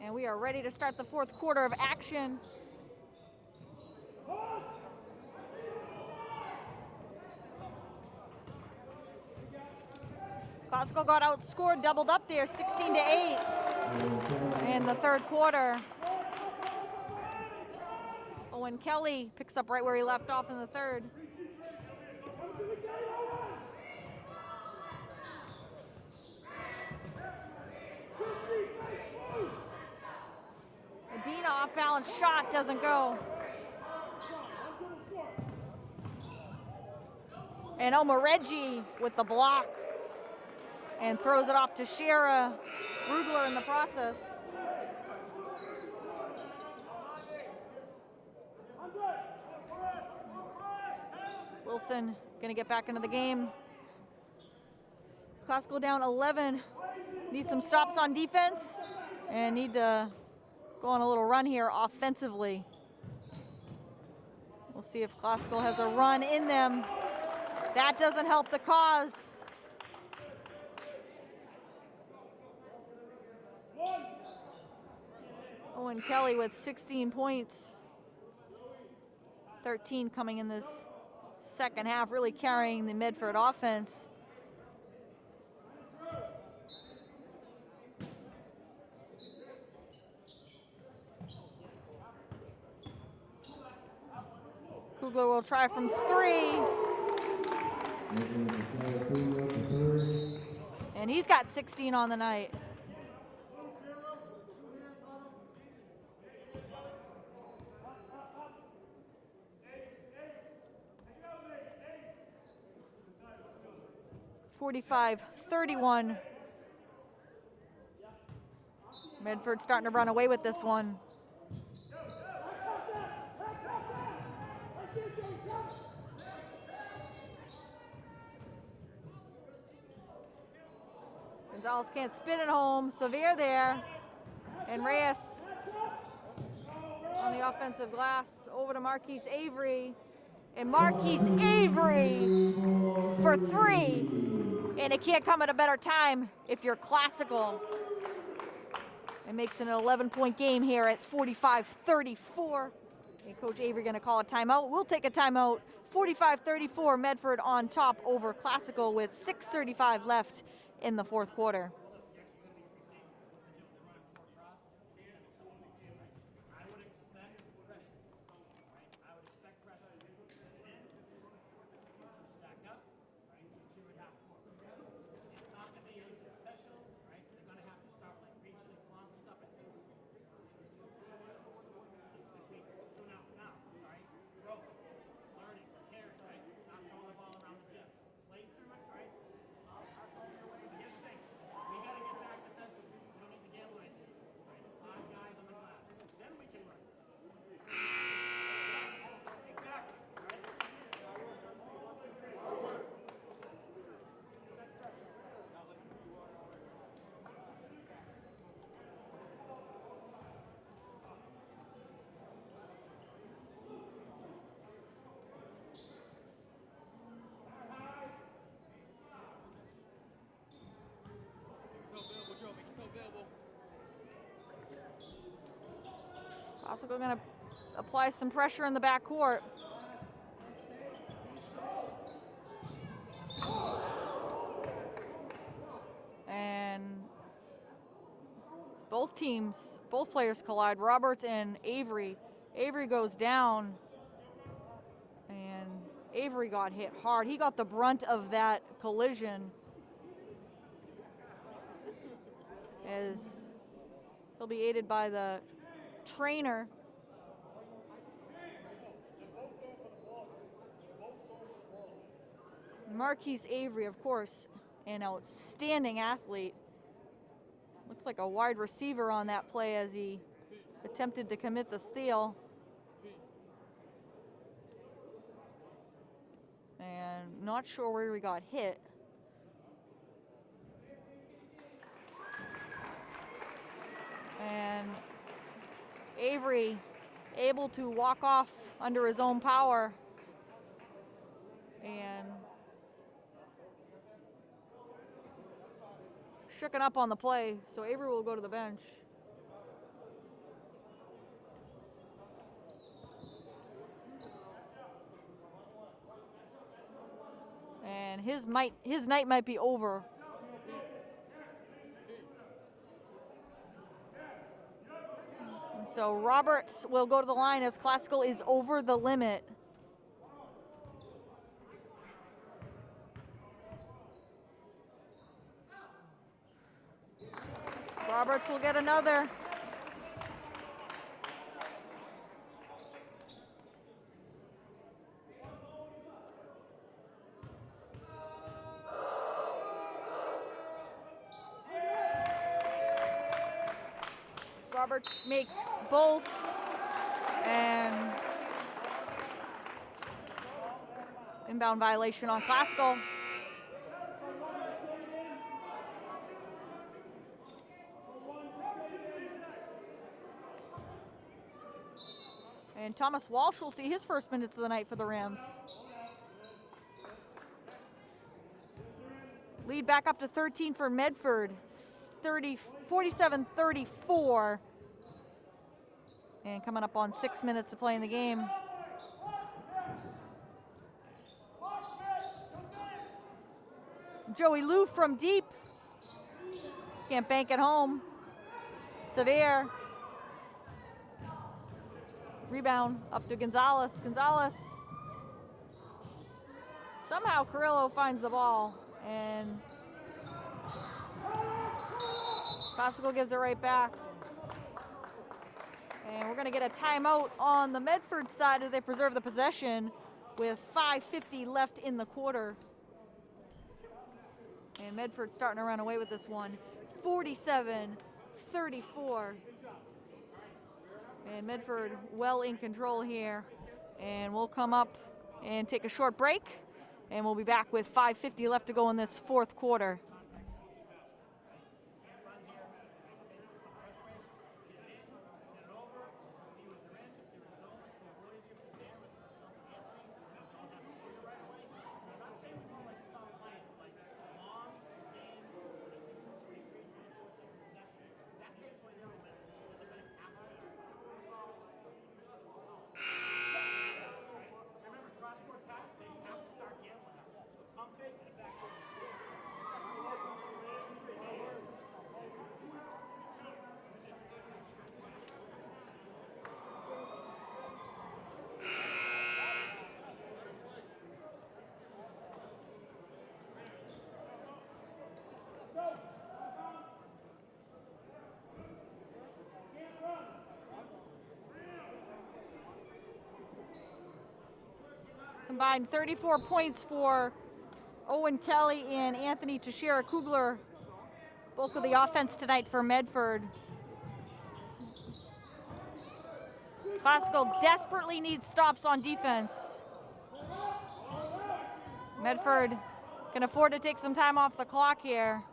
And we are ready to start the fourth quarter of action. Classical got outscored, doubled up there, 16-8 in the third quarter. Owen Kelly picks up right where he left off in the third. Medina off-balance shot doesn't go. And Omareji with the block and throws it off to Shara Rugler in the process. Wilson gonna get back into the game. Classical down 11. Need some stops on defense and need to go on a little run here offensively. We'll see if Classical has a run in them. That doesn't help the cause. Owen Kelly with 16 points. 13 coming in this second half, really carrying the Medford offense. Kugler will try from three. And he's got 16 on the night. (45-31). Medford starting to run away with this one. Gonzalez can't spin it home. Severe there. And Reyes on the offensive glass over to Marquise Avery. And Marquise Avery for three. And it can't come at a better time if you're Classical. It makes it an 11-point game here at 45-34. And Coach Avery gonna call a timeout. We'll take a timeout. 45-34, Medford on top over Classical with 6:35 left in the fourth quarter. Classical going to apply some pressure in the backcourt. And both players collide. Roberts and Avery. Avery goes down, and Avery got hit hard. He got the brunt of that collision, as he'll be aided by the trainer. Marquise Avery, of course, an outstanding athlete. Looks like a wide receiver on that play as he attempted to commit the steal. And not sure where he got hit. And Avery able to walk off under his own power. And shooken up on the play, so Avery will go to the bench. And his night might be over. So Roberts will go to the line as Classical is over the limit. Roberts will get another. Roberts makes both, and inbound violation on Classical. And Thomas Walsh will see his first minutes of the night for the Rams. Lead back up to 13 for Medford, 47-34. And coming up on 6 minutes to play in the game. Joey Lou from deep. Can't bank it home. Sevier. Rebound up to Gonzalez. Gonzalez. Somehow Carrillo finds the ball, and Classical gives it right back. And we're going to get a timeout on the Medford side as they preserve the possession with 5:50 left in the quarter. And Medford starting to run away with this one, 47-34. And Medford well in control here. And we'll come up and take a short break. And we'll be back with 5:50 left to go in this fourth quarter. Combined 34 points for Owen Kelly and Anthony Teixeira Kugler. Bulk of the offense tonight for Medford. Classical desperately needs stops on defense. Medford can afford to take some time off the clock here.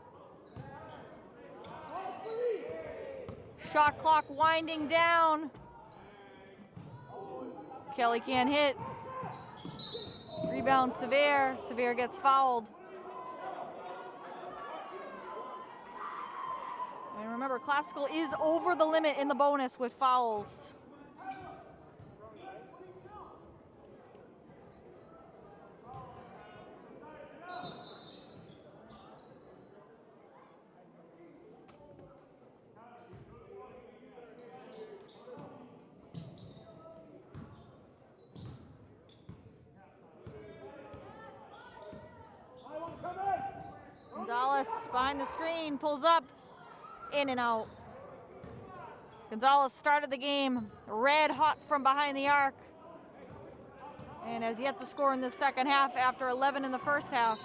Shot clock winding down. Kelly can't hit. Rebound Sevier. Sevier gets fouled. And remember, Classical is over the limit in the bonus with fouls. behind the screen, pulls up, in and out. Gonzalez started the game red hot from behind the arc and has yet to score in the second half after 11 in the first half.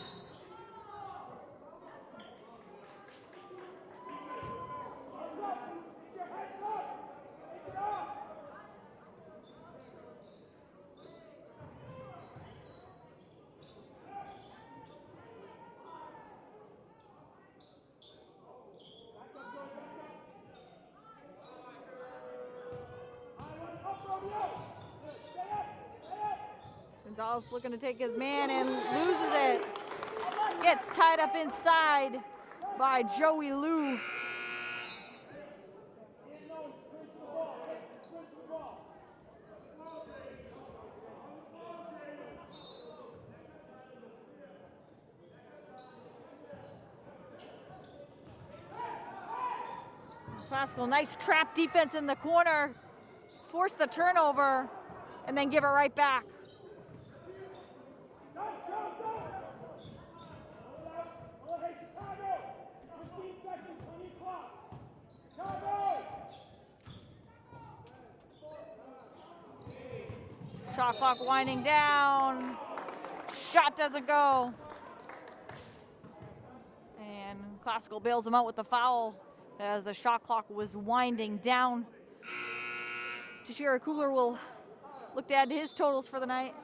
Gonzalez looking to take his man and loses it. Gets tied up inside by Joey Lou. Classical, nice trap defense in the corner. Force the turnover and then give it right back. Shot clock winding down. Shot doesn't go. And Classical bails him out with the foul as the shot clock was winding down. Tashira Kugler will look to add to his totals for the night.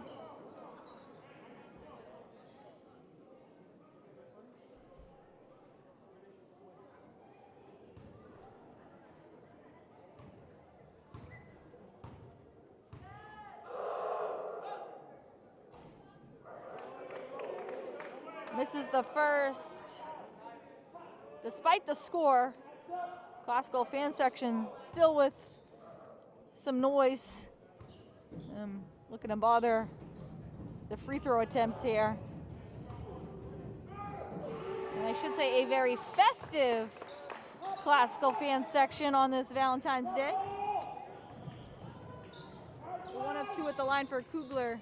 Misses the first. Despite the score, Classical fan section still with some noise. Looking to bother the free throw attempts here. And I should say a very festive Classical fan section on this Valentine's Day. 1 of 2 at the line for Kugler.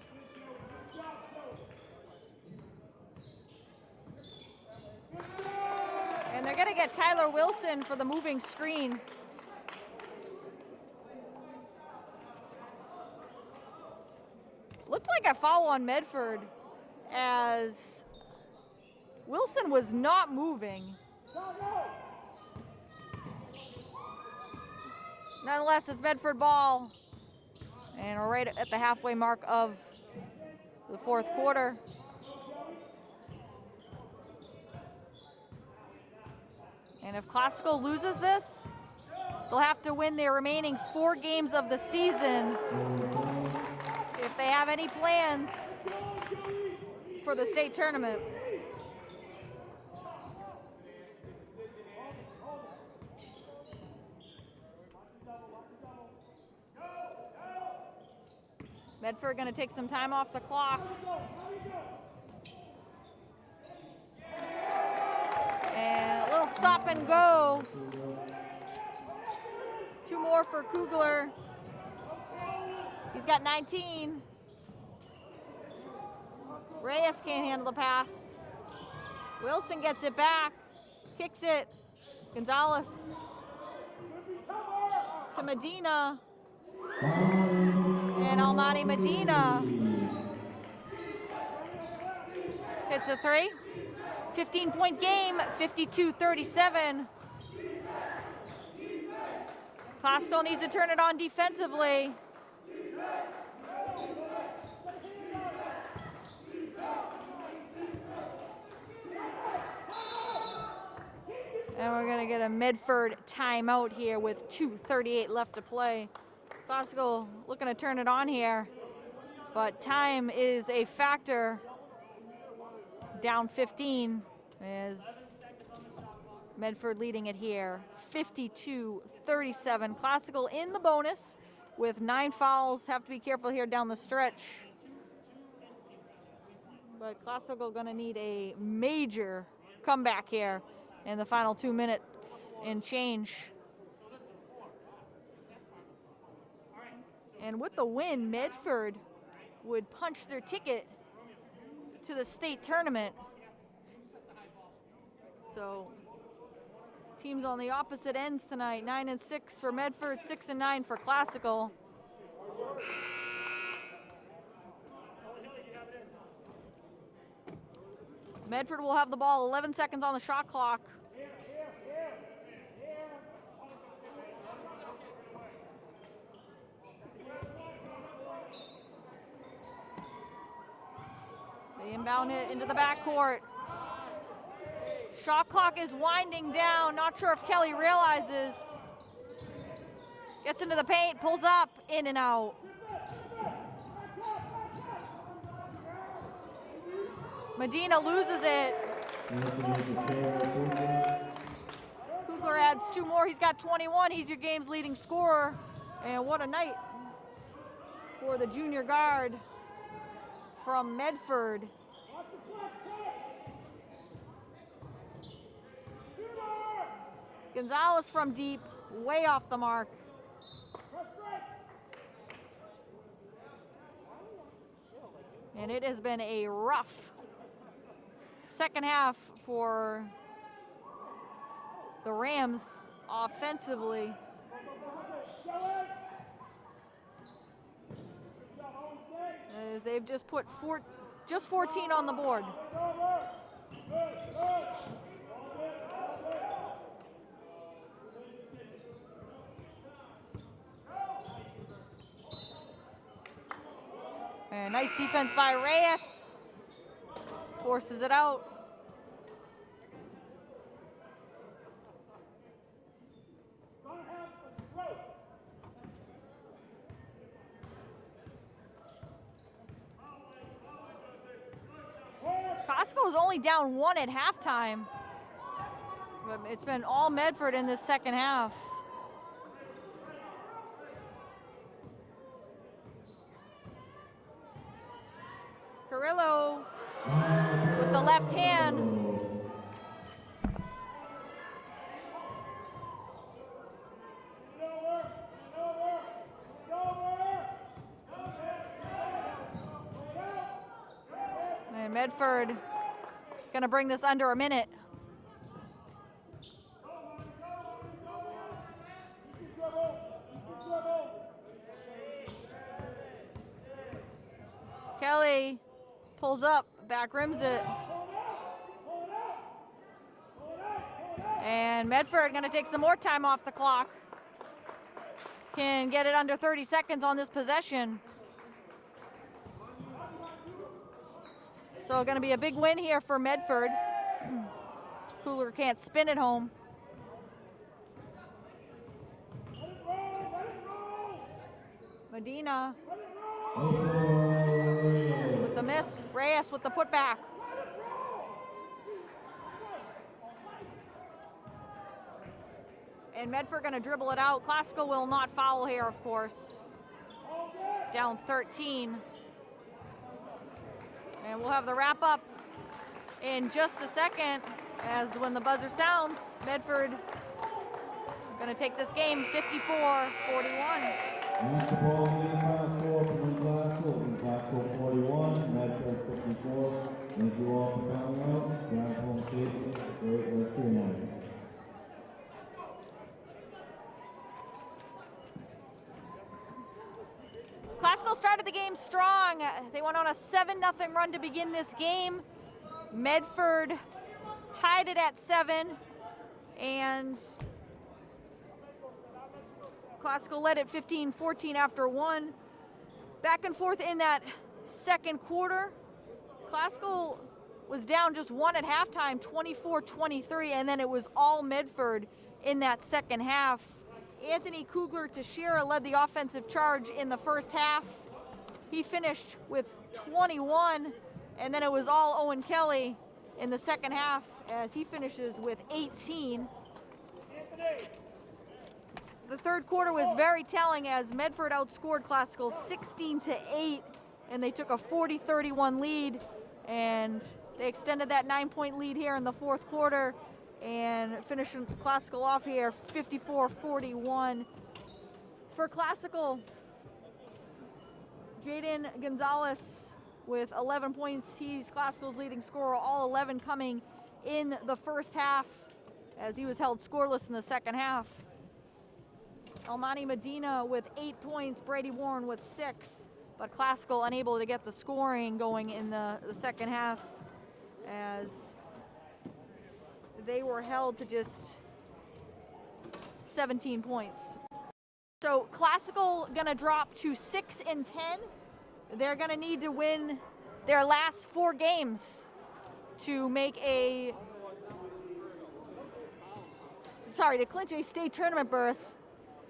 And they're going to get Tyler Wilson for the moving screen. Looked like a foul on Medford as Wilson was not moving. Nonetheless, it's Medford ball. And we're right at the halfway mark of the fourth quarter. And if Classical loses this, they'll have to win their remaining 4 games of the season if they have any plans for the state tournament. Medford going to take some time off the clock. And a little stop and go. 2 more for Kugler. He's got 19. Reyes can't handle the pass. Wilson gets it back. Kicks it. Gonzalez to Medina. And Almani Medina hits a 3. 15-point game, 52-37. Classical needs to turn it on defensively. And we're going to get a Medford timeout here with 2:38 left to play. Classical looking to turn it on here, but time is a factor. Down 15 is Medford leading it here, 52-37. Classical in the bonus with 9 fouls. Have to be careful here down the stretch. But Classical gonna need a major comeback here in the final 2 minutes and change. And with the win, Medford would punch their ticket to the state tournament. So Teams on the opposite ends tonight. 9 and 6 for Medford, 6 and 9 for Classical. Medford will have the ball, 11 seconds on the shot clock. They inbound it into the backcourt. Shot clock is winding down. Not sure if Kelly realizes. Gets into the paint, pulls up, in and out. Medina loses it. Kugler adds 2 more. He's got 21. He's your game's leading scorer. And what a night for the junior guard from Medford. Gonzalez from deep, way off the mark. And it has been a rough second half for the Rams offensively. As they've just put 14 on the board. And nice defense by Reyes. Forces it out. Costco is only down 1 at halftime. But it's been all Medford in this second half. Carrillo with the left hand. And Medford gonna bring this under a minute. Kelly pulls up, back rims it. And Medford gonna take some more time off the clock. Can get it under 30 seconds on this possession. So gonna be a big win here for Medford. Kugler can't spin it home. Medina with the miss. Reyes with the putback. And Medford gonna dribble it out. Classical will not foul here, of course. Down 13. And we'll have the wrap up in just a second, as when the buzzer sounds, Medford gonna take this game 54-41. Use the ball in the final score from Glasgow 41, Medford 54. Thank you all for coming out. Drive home safely. Great rest of your night. Classical started the game strong. They went on a 7-0 run to begin this game. Medford tied it at 7, and Classical led at 15-14 after 1. Back and forth in that second quarter. Classical was down just 1 at halftime, 24-23, and then it was all Medford in that second half. Anthony Kugler Teixeira led the offensive charge in the first half. He finished with 21, and then it was all Owen Kelly in the second half as he finishes with 18. The third quarter was very telling as Medford outscored Classical 16-8, and they took a 40-31 lead, and they extended that 9-point lead here in the fourth quarter and finishing Classical off here 54-41. For Classical, Jaden Gonzalez with 11 points. He's Classical's leading scorer, all 11 coming in the first half. as he was held scoreless in the second half. Almani Medina with 8 points, Brady Warren with 6, but Classical unable to get the scoring going in the second half as they were held to just 17 points. So Classical gonna drop to 6-10. They're gonna need to win their last 4 games to clinch a state tournament berth,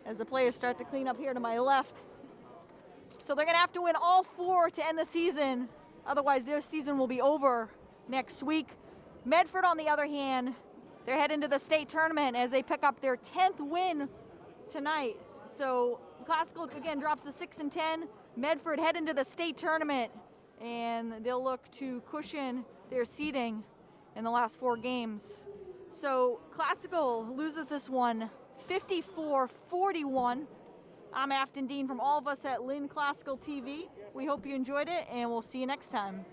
as the players start to clean up here to my left. So they're gonna have to win all 4 to end the season, otherwise their season will be over next week. Medford, on the other hand, they're heading to the state tournament as they pick up their 10th win tonight. So Classical again drops to 6-10. Medford head into the state tournament, and they'll look to cushion their seeding in the last 4 games. So Classical loses this one 54-41. I'm Afton Dean from all of us at Lynn Classical TV. We hope you enjoyed it, and we'll see you next time.